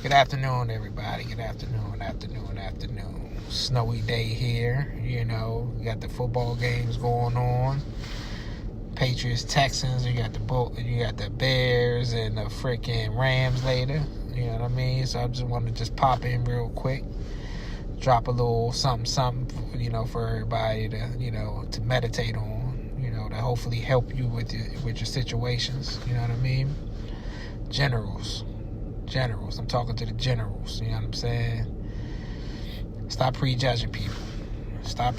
Good afternoon, everybody. Good afternoon. Snowy day here. You got the football games going on. Patriots, Texans. You got the Bears and the freaking Rams later. You know what I mean? So I just want to just pop in real quick, drop a little something, for everybody to meditate on. To hopefully help you with your situations. You know what I mean? Generals. I'm talking to the generals. You know what I'm saying? Stop prejudging people. Stop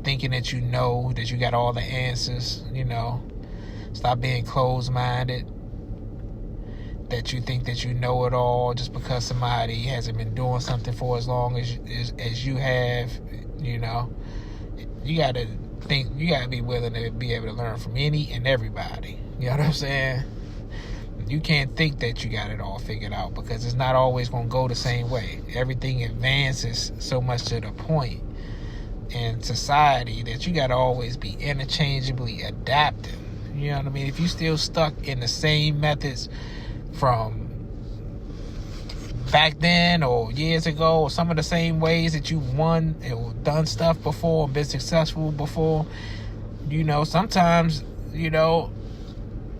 thinking that that you got all the answers. Stop being closed-minded. That you think that you know it all just because somebody hasn't been doing something for as long as you have. You gotta be willing to be able to learn from any and everybody. You know what I'm saying? You can't think that you got it all figured out because it's not always going to go the same way. Everything advances so much to the point in society that you got to always be interchangeably adapting. You know what I mean? If you still stuck in the same methods from back then or years ago, or some of the same ways that you won or done stuff before and been successful before, sometimes,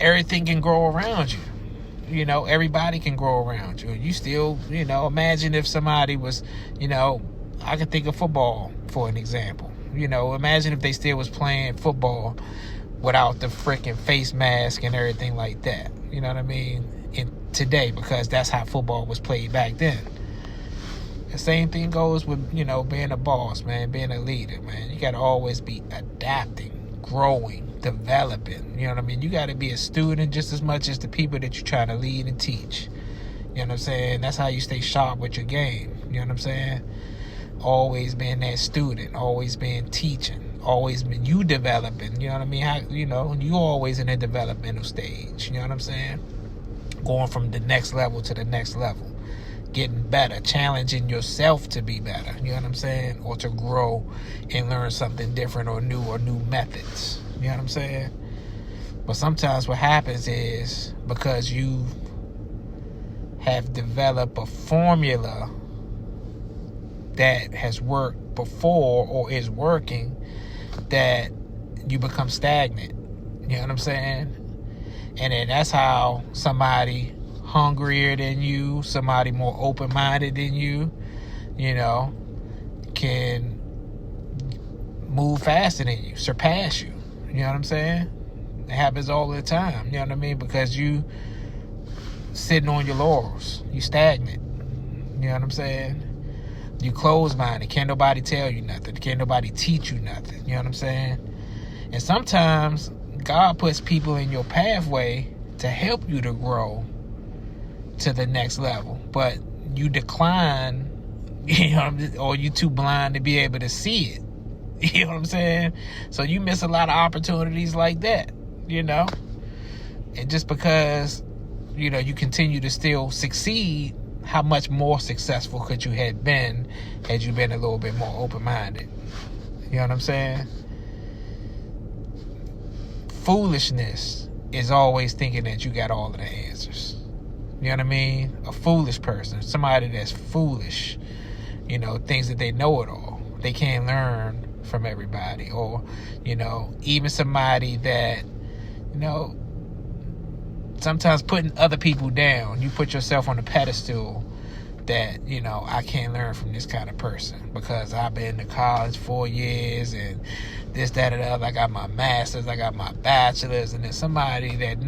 everything can grow around you. Everybody can grow around you. You still, imagine if somebody was, I can think of football for an example. Imagine if they still was playing football without the freaking face mask and everything like that. You know what I mean? Today, because that's how football was played back then. The same thing goes with, being a boss, man, being a leader, man. You got to always be adapting, growing, developing. You know what I mean? You got to be a student just as much as the people that you're trying to lead and teach. You know what I'm saying? That's how you stay sharp with your game. You know what I'm saying? Always being that student, always being teaching, always been you developing. You know what I mean? You always in a developmental stage. You know what I'm saying? Going from the next level to the next level. Getting better, challenging yourself to be better. You know what I'm saying? Or to grow and learn something different or new methods. You know what I'm saying? But sometimes what happens is because you have developed a formula that has worked before or is working, that you become stagnant. You know what I'm saying? And then that's how somebody hungrier than you, somebody more open-minded than you, can move faster than you, surpass you. You know what I'm saying? It happens all the time. You know what I mean? Because you sitting on your laurels. You stagnant. You know what I'm saying? You closed-minded. Can't nobody tell you nothing. Can't nobody teach you nothing. You know what I'm saying? And sometimes God puts people in your pathway to help you to grow to the next level. But you decline, or you too blind to be able to see it. You know what I'm saying? So you miss a lot of opportunities like that, And just because, you continue to still succeed, how much more successful could you have been had you been a little bit more open-minded? You know what I'm saying? Foolishness is always thinking that you got all of the answers. You know what I mean? A foolish person, somebody that's foolish, thinks that they know it all. They can't learn from everybody. Or, even somebody that, sometimes putting other people down. You put yourself on a pedestal that, I can't learn from this kind of person because I've been to college 4 years and this, that, and the other. I got my master's, I got my bachelor's, and then somebody that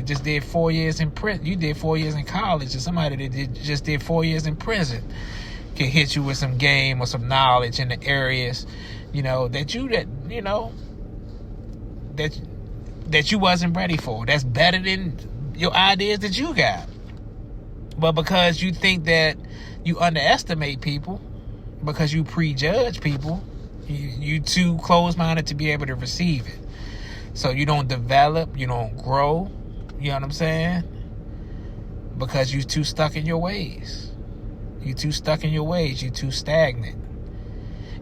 just did 4 years in prison. You did 4 years in college, and somebody that just did 4 years in prison can hit you with some game or some knowledge in the areas, that you wasn't ready for. That's better than your ideas that you got. But because you think that you underestimate people, because you prejudge people, you too close-minded to be able to receive it. So you don't develop, you don't grow, you know what I'm saying? Because you too stuck in your ways. You too stagnant.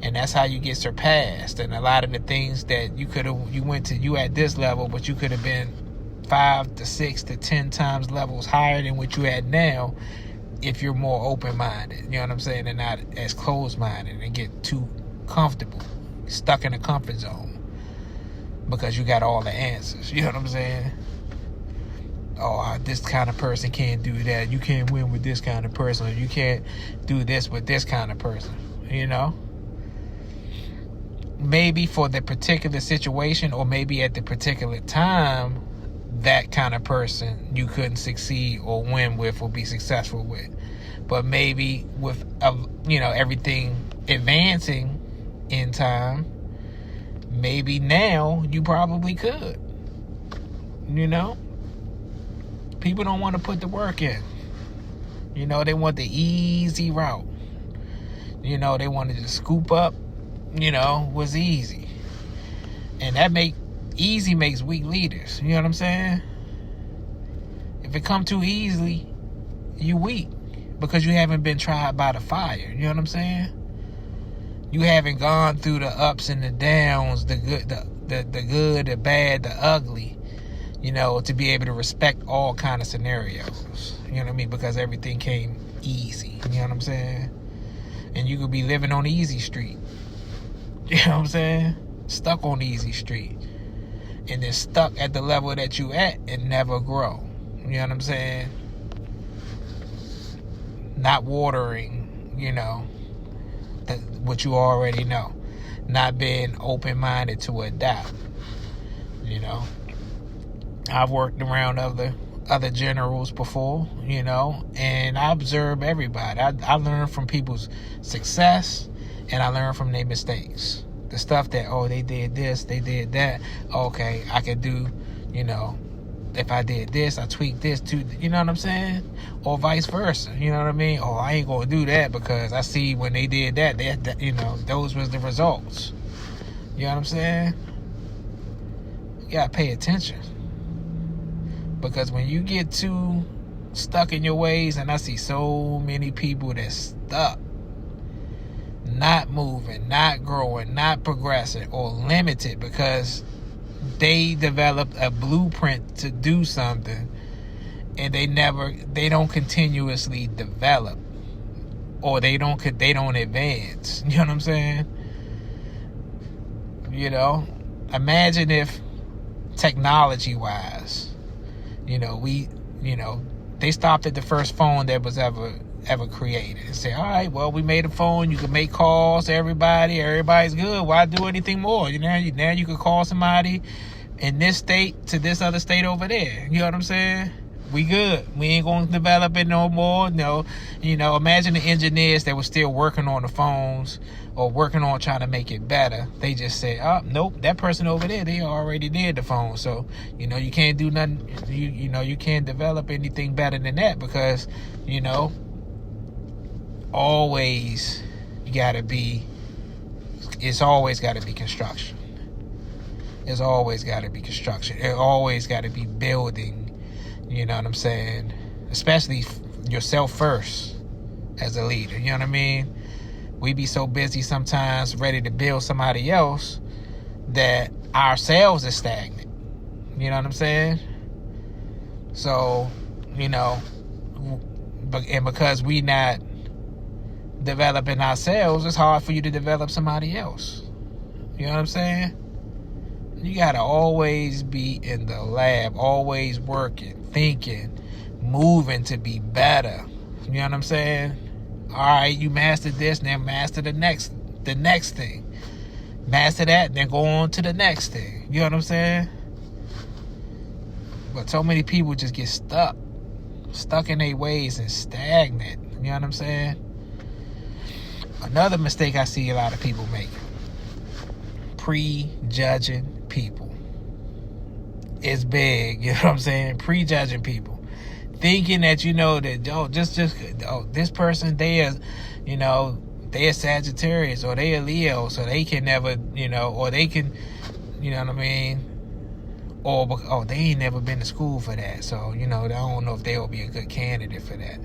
And that's how you get surpassed. And a lot of the things that you at this level, but you could have been 5 to 6 to 10 times levels higher than what you're at now if you're more open-minded. You know what I'm saying? And not as closed-minded and get too comfortable, stuck in a comfort zone because you got all the answers. You know what I'm saying? Oh, this kind of person can't do that. You can't win with this kind of person. Or you can't do this with this kind of person. You know? Maybe for the particular situation, or maybe at the particular time, that kind of person you couldn't succeed or win with or be successful with. But maybe with everything advancing in time, maybe now you probably could. You know, people don't want to put the work in. You know, they want the easy route. You know, they want to just scoop up, what's easy. And easy makes weak leaders. You know what I'm saying? If it come too easily, you weak because you haven't been tried by the fire. You know what I'm saying? You haven't gone through the ups and the downs, the good, the bad, the ugly, to be able to respect all kind of scenarios. You know what I mean? Because everything came easy. You know what I'm saying? And you could be living on easy street. You know what I'm saying? Stuck on easy street. And then stuck at the level that you at and never grow. You know what I'm saying? Not watering, what you already know. Not being open-minded to adapt. I've worked around other generals before, and I observe everybody. I learn from people's success, and I learn from their mistakes. The stuff that, they did this, they did that. Okay, I could do, if I did this, I tweaked this too. You know what I'm saying? Or vice versa. You know what I mean? Oh, I ain't going to do that because I see when they did that, those was the results. You know what I'm saying? You got to pay attention. Because when you get too stuck in your ways, and I see so many people that's stuck, not moving, not growing, not progressing, or limited because they developed a blueprint to do something and they don't continuously develop, or they don't advance. You know what I'm saying? Imagine if technology wise, they stopped at the first phone that was ever created and say, all right, well, we made a phone, you can make calls to everybody's good, why do anything more? Now you could call somebody in this state to this other state over there. You know what I'm saying? We good. We ain't going to develop it no more. No, imagine the engineers that were still working on the phones or working on trying to make it better. They just said, oh, nope, that person over there, they already did the phone. So, you can't do nothing. You can't develop anything better than that because, always it's always got to be construction. It's always got to be construction. It always got to be building. You know what I'm saying? Especially yourself first as a leader. You know what I mean? We be so busy sometimes ready to build somebody else that ourselves is stagnant. You know what I'm saying? So, because we not developing ourselves, it's hard for you to develop somebody else. You know what I'm saying? You gotta always be in the lab, always working, thinking, moving to be better. You know what I'm saying? All right, you mastered this, then master the next thing. Master that, then go on to the next thing. You know what I'm saying? But so many people just get stuck in their ways and stagnant. You know what I'm saying? Another mistake I see a lot of people make: prejudging people. It's big, you know what I'm saying? Prejudging people. Thinking that that, this person, they are Sagittarius or they are Leo, so they can never, or they can, you know what I mean? Or, they ain't never been to school for that, so, I don't know if they'll be a good candidate for that.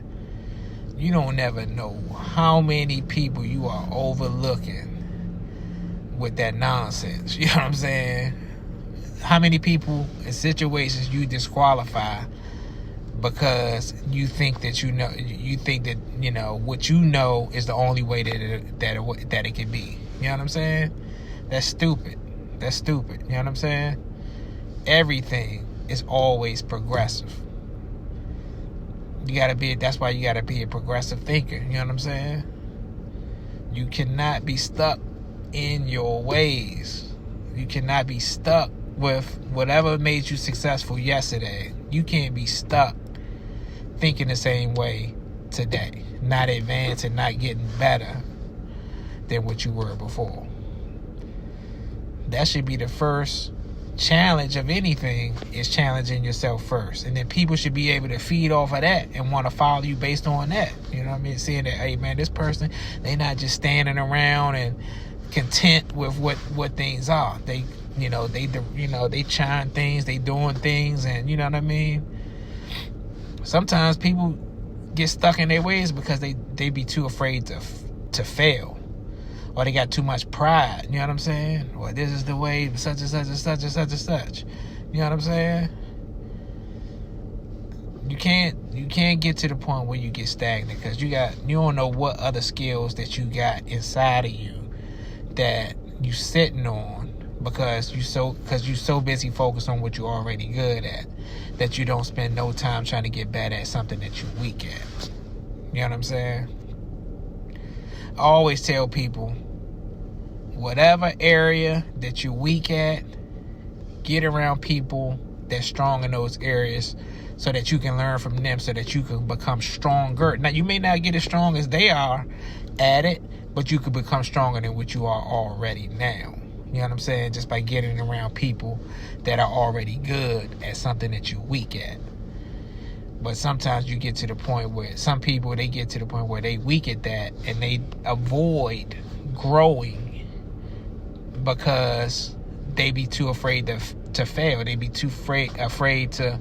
You don't never know how many people you are overlooking with that nonsense. You know what I'm saying? how many people in situations you disqualify because you think that what you know is the only way that it can be. You know what I'm saying? That's stupid. You know what I'm saying? Everything is always progressive. That's why you gotta be a progressive thinker. You know what I'm saying? You cannot be stuck in your ways. You cannot be stuck with whatever made you successful yesterday. You can't be stuck thinking the same way today, not advancing, not getting better than what you were before. That should be the first challenge of anything, is challenging yourself first. And then people should be able to feed off of that and want to follow you based on that. You know what I mean? Seeing that, hey man, this person, they not just standing around and content with what things are. They trying things, they doing things, and you know what I mean? Sometimes people get stuck in their ways because they be too afraid to fail. Or they got too much pride, you know what I'm saying? Or this is the way, such and such and such and such and such. You know what I'm saying? You can't get to the point where you get stagnant because you don't know what other skills that you got inside of you that you sitting on because you so busy focused on what you're already good at that you don't spend no time trying to get better at something that you're weak at. You know what I'm saying? I always tell people, whatever area that you're weak at, get around people that's strong in those areas so that you can learn from them so that you can become stronger. Now, you may not get as strong as they are at it, but you could become stronger than what you are already now. You know what I'm saying? Just by getting around people that are already good at something that you're weak at. But sometimes you get to the point where some people, they get to the point where they weak at that and they avoid growing because they be too afraid to fail. They be too afraid to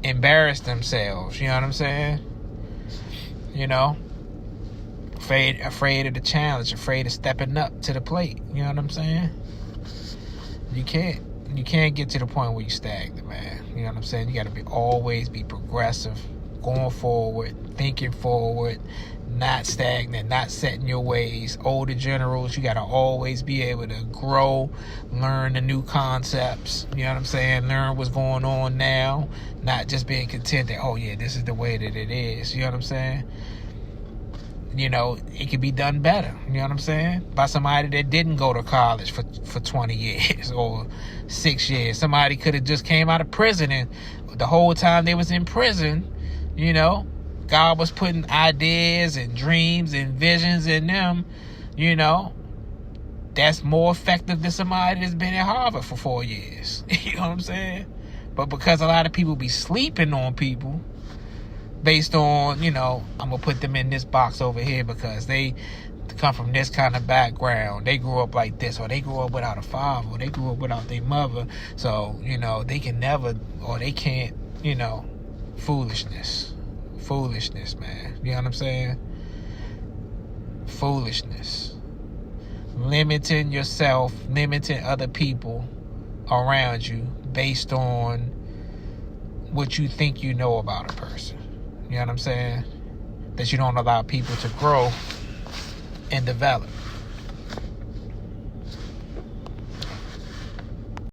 embarrass themselves. You know what I'm saying? You know? Afraid of the challenge, afraid of stepping up to the plate. You know what I'm saying? You can't get to the point where you stagnant, man. You know what I'm saying? You got to always be progressive, going forward, thinking forward, not stagnant, not set in your ways. Older generals, you got to always be able to grow, learn the new concepts. You know what I'm saying? Learn what's going on now, not just being content that, oh yeah, this is the way that it is. You know what I'm saying? You know, it could be done better, you know what I'm saying? By somebody that didn't go to college for 20 years or 6 years. Somebody could have just came out of prison and the whole time they was in prison, you know, God was putting ideas and dreams and visions in them, you know. That's more effective than somebody that's been at Harvard for 4 years. You know what I'm saying? But because a lot of people be sleeping on people, based on, you know, I'm going to put them in this box over here because they come from this kind of background. They grew up like this, or they grew up without a father, or they grew up without their mother. So, you know, they can never, or they can't, you know, foolishness, man. You know what I'm saying? Foolishness. Limiting yourself, limiting other people around you based on what you think you know about a person. You know what I'm saying? That you don't allow people to grow and develop.